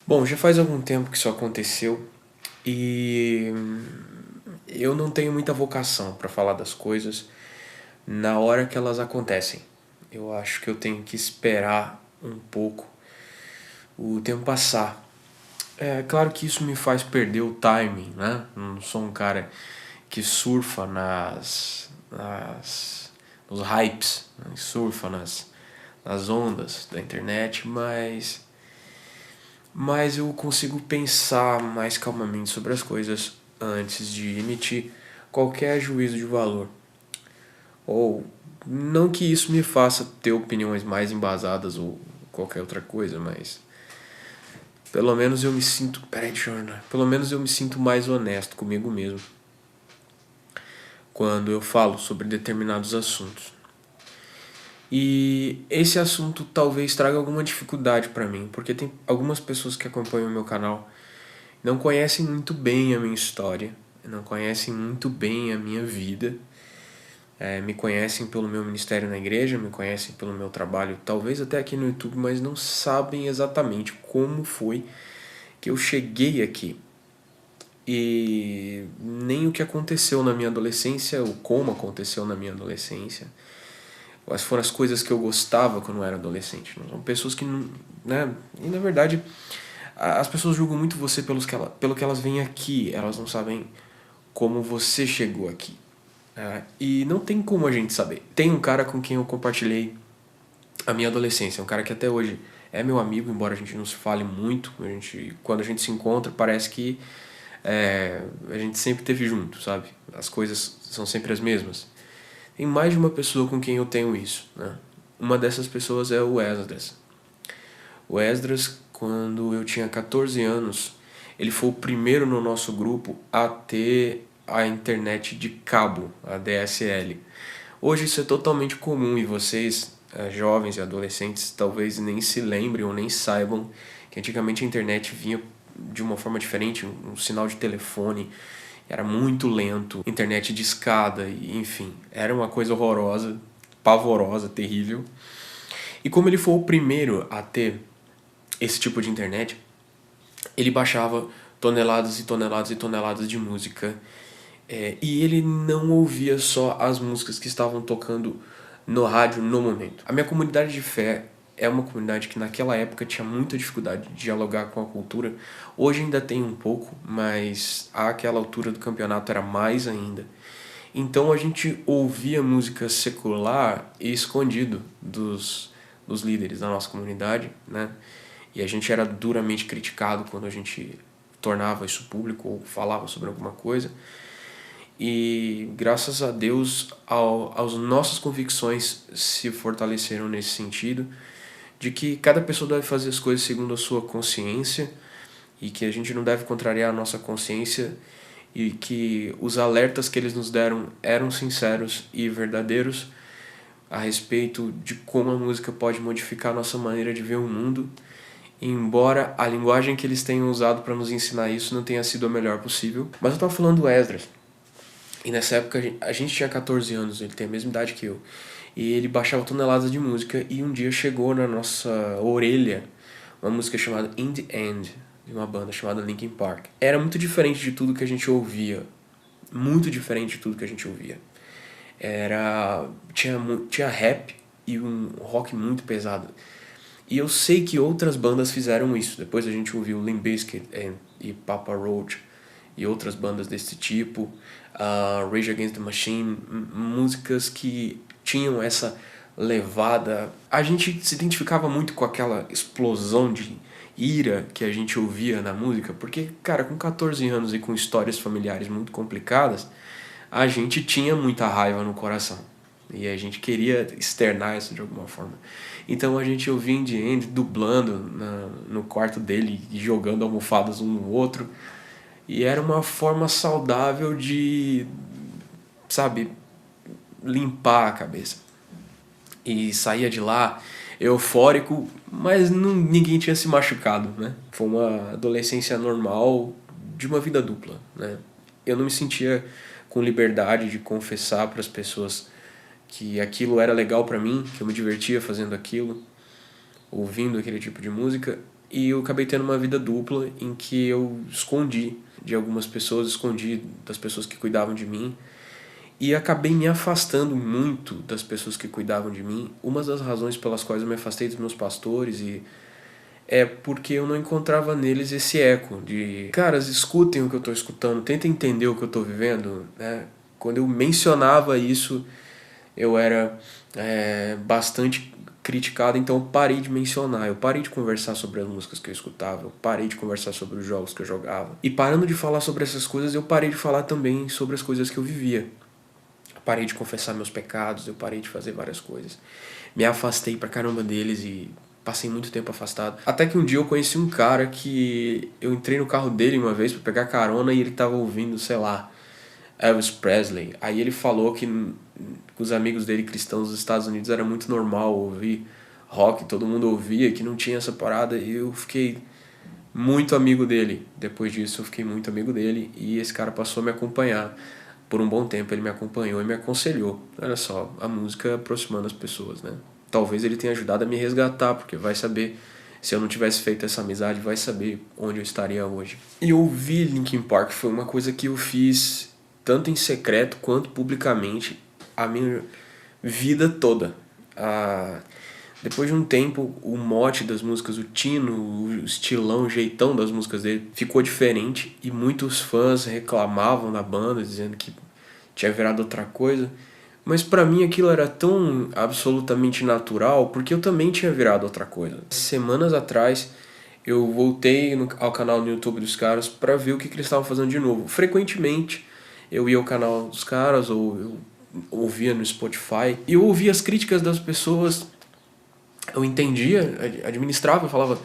Bom, já faz algum tempo que isso aconteceu e eu não tenho muita vocação para falar das coisas na hora que elas acontecem. Eu acho que eu tenho que esperar um pouco o tempo passar. É claro que isso me faz perder o timing, né? Não sou um cara que surfa nos hypes, né? Surfa nas ondas da internet, mas eu consigo pensar mais calmamente sobre as coisas antes de emitir qualquer juízo de valor. Ou não que isso me faça ter opiniões mais embasadas ou qualquer outra coisa, mas pelo menos eu me sinto, peraí, deixa eu olhar. Pelo menos eu me sinto mais honesto comigo mesmo quando eu falo sobre determinados assuntos. E esse assunto talvez traga alguma dificuldade para mim, porque tem algumas pessoas que acompanham o meu canal não conhecem muito bem a minha história, não conhecem muito bem a minha vida, me conhecem pelo meu ministério na igreja, me conhecem pelo meu trabalho, talvez até aqui no YouTube, mas não sabem exatamente como foi que eu cheguei aqui. E nem o que aconteceu na minha adolescência, ou como aconteceu na minha adolescência, quais foram as coisas que eu gostava quando eu era adolescente. São pessoas que não, né? E na verdade, as pessoas julgam muito você pelo que elas veem aqui, elas não sabem como você chegou aqui. E não tem como a gente saber. Tem um cara com quem eu compartilhei a minha adolescência, um cara que até hoje é meu amigo, embora a gente não se fale muito. Quando a gente se encontra, parece que a gente sempre esteve junto, sabe? As coisas são sempre as mesmas. Tem mais de uma pessoa com quem eu tenho isso, né? Uma dessas pessoas é o Esdras. O Esdras, quando eu tinha 14 anos, ele foi o primeiro no nosso grupo a ter a internet de cabo, a DSL. Hoje isso é totalmente comum e vocês, jovens e adolescentes, talvez nem se lembrem ou nem saibam que antigamente a internet vinha de uma forma diferente, um sinal de telefone, era muito lento, internet de escada, enfim, era uma coisa horrorosa, pavorosa, terrível. E como ele foi o primeiro a ter esse tipo de internet, ele baixava toneladas e toneladas e toneladas de música. E ele não ouvia só as músicas que estavam tocando no rádio no momento. A minha comunidade de fé é uma comunidade que naquela época tinha muita dificuldade de dialogar com a cultura. Hoje ainda tem um pouco, mas àquela altura do campeonato era mais ainda. Então a gente ouvia música secular e escondido dos líderes da nossa comunidade, né? E a gente era duramente criticado quando a gente tornava isso público ou falava sobre alguma coisa. E graças a Deus, as nossas convicções se fortaleceram nesse sentido, de que cada pessoa deve fazer as coisas segundo a sua consciência e que a gente não deve contrariar a nossa consciência e que os alertas que eles nos deram eram sinceros e verdadeiros a respeito de como a música pode modificar a nossa maneira de ver o mundo, embora a linguagem que eles tenham usado para nos ensinar isso não tenha sido a melhor possível. Mas eu estava falando do Esdras, e nessa época a gente tinha 14 anos, ele tem a mesma idade que eu. E ele baixava toneladas de música e um dia chegou na nossa orelha uma música chamada In The End, de uma banda chamada Linkin Park. Era muito diferente de tudo que a gente ouvia. Muito diferente de tudo que a gente ouvia. Tinha rap e um rock muito pesado. E eu sei que outras bandas fizeram isso. Depois a gente ouviu Limp Bizkit e Papa Roach e outras bandas desse tipo, Rage Against the Machine, músicas que tinham essa levada. A gente se identificava muito com aquela explosão de ira que a gente ouvia na música, porque, cara, com 14 anos e com histórias familiares muito complicadas, a gente tinha muita raiva no coração. E a gente queria externar isso de alguma forma. Então a gente ouvia In The End dublando no quarto dele e jogando almofadas um no outro. E era uma forma saudável de, sabe, limpar a cabeça. E saía de lá eufórico, mas ninguém tinha se machucado, né? Foi uma adolescência normal de uma vida dupla, né? Eu não me sentia com liberdade de confessar para as pessoas que aquilo era legal para mim, que eu me divertia fazendo aquilo, ouvindo aquele tipo de música, e eu acabei tendo uma vida dupla em que eu escondi de algumas pessoas, escondi das pessoas que cuidavam de mim e acabei me afastando muito das pessoas que cuidavam de mim. Uma das razões pelas quais eu me afastei dos meus pastores é porque eu não encontrava neles esse eco de caras, escutem o que eu estou escutando, tentem entender o que eu estou vivendo, né? Quando eu mencionava isso, eu era bastante criticado, então eu parei de mencionar, eu parei de conversar sobre as músicas que eu escutava, eu parei de conversar sobre os jogos que eu jogava. E parando de falar sobre essas coisas, eu parei de falar também sobre as coisas que eu vivia. Eu parei de confessar meus pecados, eu parei de fazer várias coisas. Me afastei pra caramba deles e passei muito tempo afastado. Até que um dia eu conheci um cara que eu entrei no carro dele uma vez pra pegar carona e ele tava ouvindo, sei lá, Elvis Presley. Aí ele falou que com os amigos dele cristãos dos Estados Unidos era muito normal ouvir rock, todo mundo ouvia, que não tinha essa parada, e eu fiquei muito amigo dele. Depois disso eu fiquei muito amigo dele e esse cara passou a me acompanhar. Por um bom tempo ele me acompanhou e me aconselhou. Olha só, a música aproximando as pessoas, né? Talvez ele tenha ajudado a me resgatar, porque vai saber, se eu não tivesse feito essa amizade, vai saber onde eu estaria hoje. E ouvir Linkin Park foi uma coisa que eu fiz tanto em secreto quanto publicamente a minha vida toda. Depois de um tempo, o mote das músicas, o tino, o estilão, o jeitão das músicas dele ficou diferente e muitos fãs reclamavam da banda, dizendo que tinha virado outra coisa. Mas pra mim aquilo era tão absolutamente natural, porque eu também tinha virado outra coisa. Semanas atrás eu voltei ao canal no YouTube dos caras pra ver o que eles estavam fazendo de novo. Frequentemente eu ia ao canal dos caras ou eu ouvia no Spotify e eu ouvia as críticas das pessoas. Eu entendia, administrava, eu falava,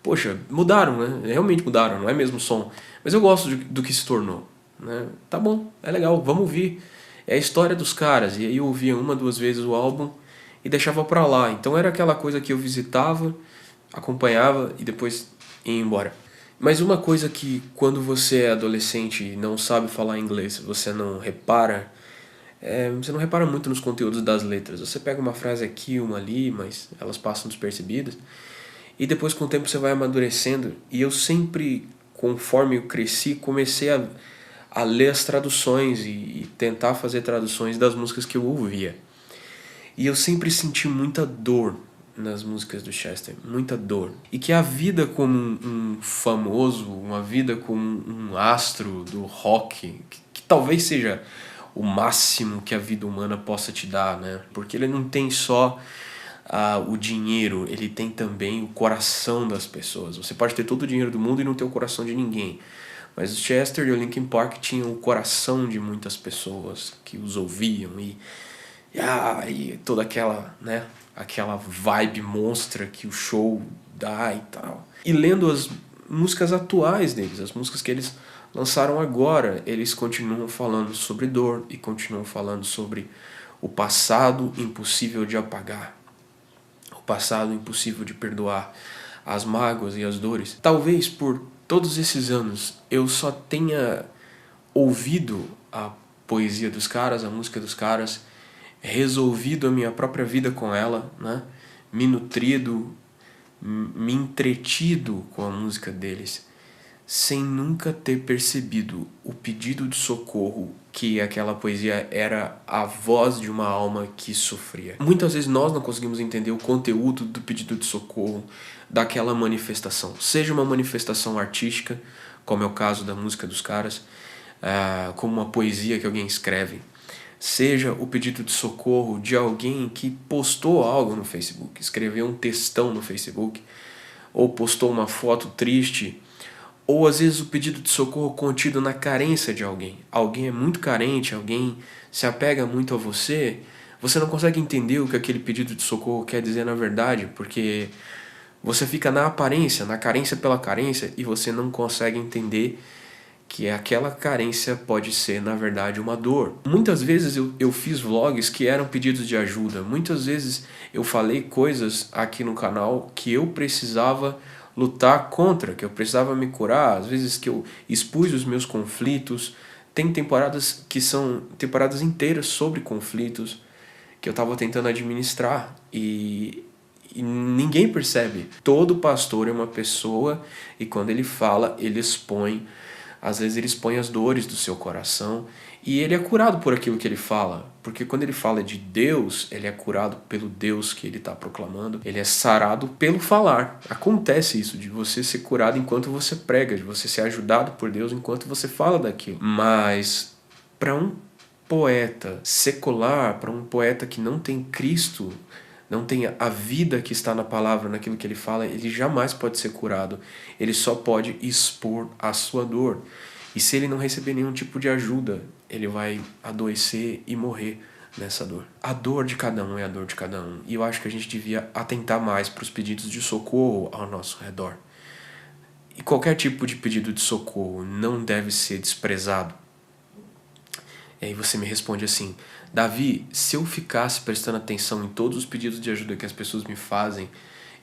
poxa, mudaram, né? Realmente mudaram, não é mesmo som. Mas eu gosto do que se tornou, né? Tá bom, é legal, vamos ouvir. É a história dos caras. E aí eu ouvia uma, duas vezes o álbum e deixava pra lá. Então era aquela coisa que eu visitava, acompanhava e depois ia embora. Mas uma coisa que quando você é adolescente e não sabe falar inglês, você não repara muito nos conteúdos das letras. Você pega uma frase aqui, uma ali, mas elas passam despercebidas. E depois com o tempo você vai amadurecendo. E eu sempre, conforme eu cresci, comecei a ler as traduções e tentar fazer traduções das músicas que eu ouvia. E eu sempre senti muita dor nas músicas do Chester, muita dor. E que a vida como um famoso, uma vida como um astro do rock, que talvez seja o máximo que a vida humana possa te dar, né? Porque ele não tem só o dinheiro, ele tem também o coração das pessoas. Você pode ter todo o dinheiro do mundo e não ter o coração de ninguém. Mas o Chester e o Linkin Park tinham o coração de muitas pessoas que os ouviam e toda aquela, né, aquela vibe monstra que o show dá e tal. E lendo as músicas atuais deles, as músicas que eles lançaram agora, eles continuam falando sobre dor e continuam falando sobre o passado impossível de apagar, o passado impossível de perdoar, as mágoas e as dores. Talvez por todos esses anos eu só tenha ouvido a poesia dos caras, a música dos caras, resolvido a minha própria vida com ela, né? Me nutrido, me entretido com a música deles, sem nunca ter percebido o pedido de socorro que aquela poesia era a voz de uma alma que sofria. Muitas vezes nós não conseguimos entender o conteúdo do pedido de socorro daquela manifestação. Seja uma manifestação artística, como é o caso da música dos caras, como uma poesia que alguém escreve. Seja o pedido de socorro de alguém que postou algo no Facebook, escreveu um textão no Facebook, ou postou uma foto triste, ou às vezes o pedido de socorro contido na carência de alguém. Alguém é muito carente, alguém se apega muito a você, você não consegue entender o que aquele pedido de socorro quer dizer na verdade, porque você fica na aparência, na carência pela carência, e você não consegue entender que aquela carência pode ser, na verdade, uma dor. Muitas vezes eu fiz vlogs que eram pedidos de ajuda. Muitas vezes eu falei coisas aqui no canal que eu precisava lutar contra, que eu precisava me curar. Às vezes que eu expus os meus conflitos. Tem temporadas que são temporadas inteiras sobre conflitos que eu estava tentando administrar. E e ninguém percebe. Todo pastor é uma pessoa e quando ele fala, ele expõe, às vezes ele expõe as dores do seu coração e ele é curado por aquilo que ele fala. Porque quando ele fala de Deus, ele é curado pelo Deus que ele está proclamando. Ele é sarado pelo falar. Acontece isso, de você ser curado enquanto você prega, de você ser ajudado por Deus enquanto você fala daquilo. Mas para um poeta secular, para um poeta que não tem Cristo, não tem a vida que está na palavra, naquilo que ele fala, ele jamais pode ser curado. Ele só pode expor a sua dor. E se ele não receber nenhum tipo de ajuda, ele vai adoecer e morrer nessa dor. A dor de cada um é a dor de cada um. E eu acho que a gente devia atentar mais para os pedidos de socorro ao nosso redor. E qualquer tipo de pedido de socorro não deve ser desprezado. E aí você me responde assim: Davi, se eu ficasse prestando atenção em todos os pedidos de ajuda que as pessoas me fazem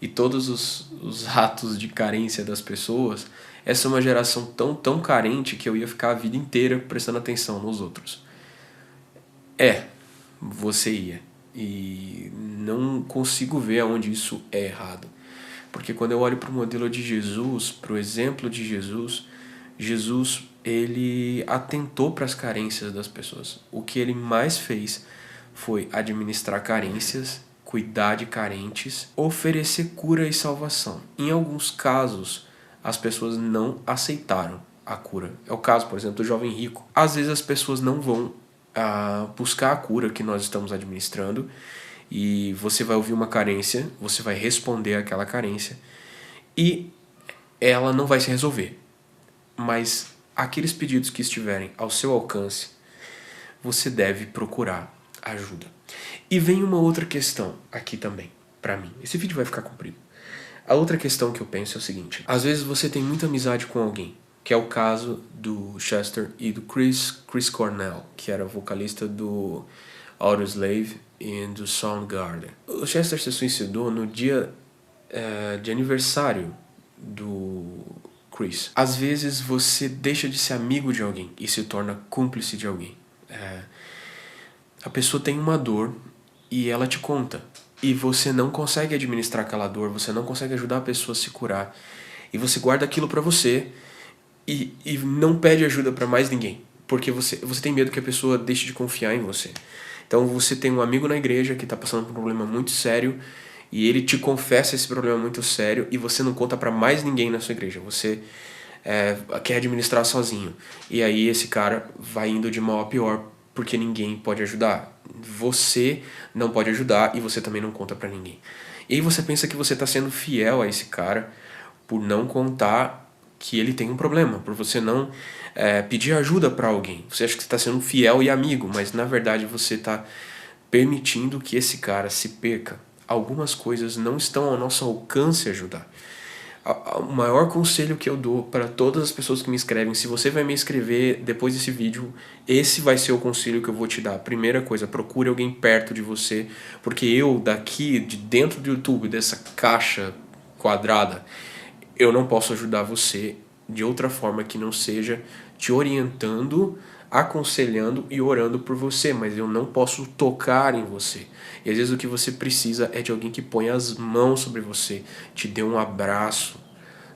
e todos os atos de carência das pessoas, essa é uma geração tão carente que eu ia ficar a vida inteira prestando atenção nos outros. Você ia. E não consigo ver aonde isso é errado. Porque quando eu olho para o modelo de Jesus, para o exemplo de Jesus, Jesus, ele atentou para as carências das pessoas. O que ele mais fez foi administrar carências, cuidar de carentes, oferecer cura e salvação. Em alguns casos, as pessoas não aceitaram a cura. É o caso, por exemplo, do jovem rico. Às vezes as pessoas não vão buscar a cura que nós estamos administrando e você vai ouvir uma carência, você vai responder àquela carência e ela não vai se resolver. Mas aqueles pedidos que estiverem ao seu alcance, você deve procurar ajuda. E vem uma outra questão aqui também, pra mim. Esse vídeo vai ficar comprido. A outra questão que eu penso é o seguinte: às vezes você tem muita amizade com alguém, que é o caso do Chester e do Chris Cornell, que era vocalista do Audioslave e do Soundgarden. O Chester se suicidou no dia de aniversário do Chris. Às vezes você deixa de ser amigo de alguém e se torna cúmplice de alguém. A pessoa tem uma dor e ela te conta. E você não consegue administrar aquela dor, você não consegue ajudar a pessoa a se curar. E você guarda aquilo pra você e não pede ajuda pra mais ninguém. Porque você tem medo que a pessoa deixe de confiar em você. Então você tem um amigo na igreja que tá passando por um problema muito sério e ele te confessa esse problema muito sério e você não conta pra mais ninguém na sua igreja. Você quer administrar sozinho. E aí esse cara vai indo de mal a pior porque ninguém pode ajudar. Você não pode ajudar e você também não conta pra ninguém. E aí você pensa que você tá sendo fiel a esse cara por não contar que ele tem um problema, por você não pedir ajuda pra alguém. Você acha que você tá sendo fiel e amigo, mas na verdade você tá permitindo que esse cara se perca. Algumas coisas não estão ao nosso alcance ajudar. O maior conselho que eu dou para todas as pessoas que me escrevem: se você vai me escrever depois desse vídeo, esse vai ser o conselho que eu vou te dar. Primeira coisa, procure alguém perto de você, porque eu daqui, de dentro do YouTube, dessa caixa quadrada, eu não posso ajudar você de outra forma que não seja te orientando, aconselhando e orando por você, mas eu não posso tocar em você. E às vezes o que você precisa é de alguém que ponha as mãos sobre você, te dê um abraço,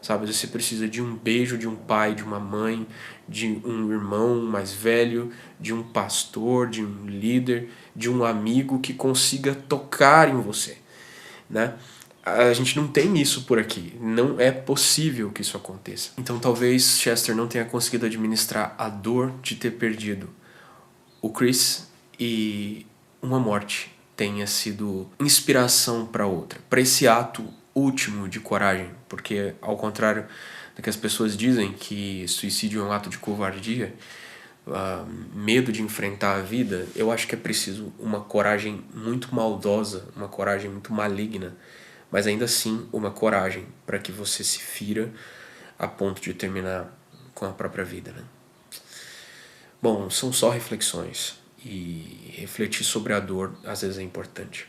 sabe? Você precisa de um beijo de um pai, de uma mãe, de um irmão mais velho, de um pastor, de um líder, de um amigo que consiga tocar em você, né? A gente não tem isso por aqui, não é possível que isso aconteça. Então talvez Chester não tenha conseguido administrar a dor de ter perdido o Chris e uma morte tenha sido inspiração para outra, para esse ato último de coragem, porque ao contrário do que as pessoas dizem que suicídio é um ato de covardia, medo de enfrentar a vida, eu acho que é preciso uma coragem muito maldosa, uma coragem muito maligna, mas ainda assim uma coragem para que você se fira a ponto de terminar com a própria vida, né? Bom, são só reflexões e refletir sobre a dor às vezes é importante.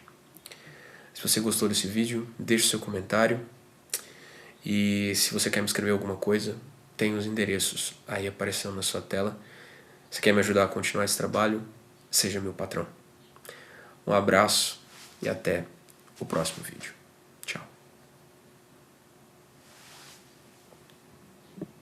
Se você gostou desse vídeo, deixe seu comentário e se você quer me escrever alguma coisa, tem os endereços aí aparecendo na sua tela. Se quer me ajudar a continuar esse trabalho, seja meu patrão. Um abraço e até o próximo vídeo.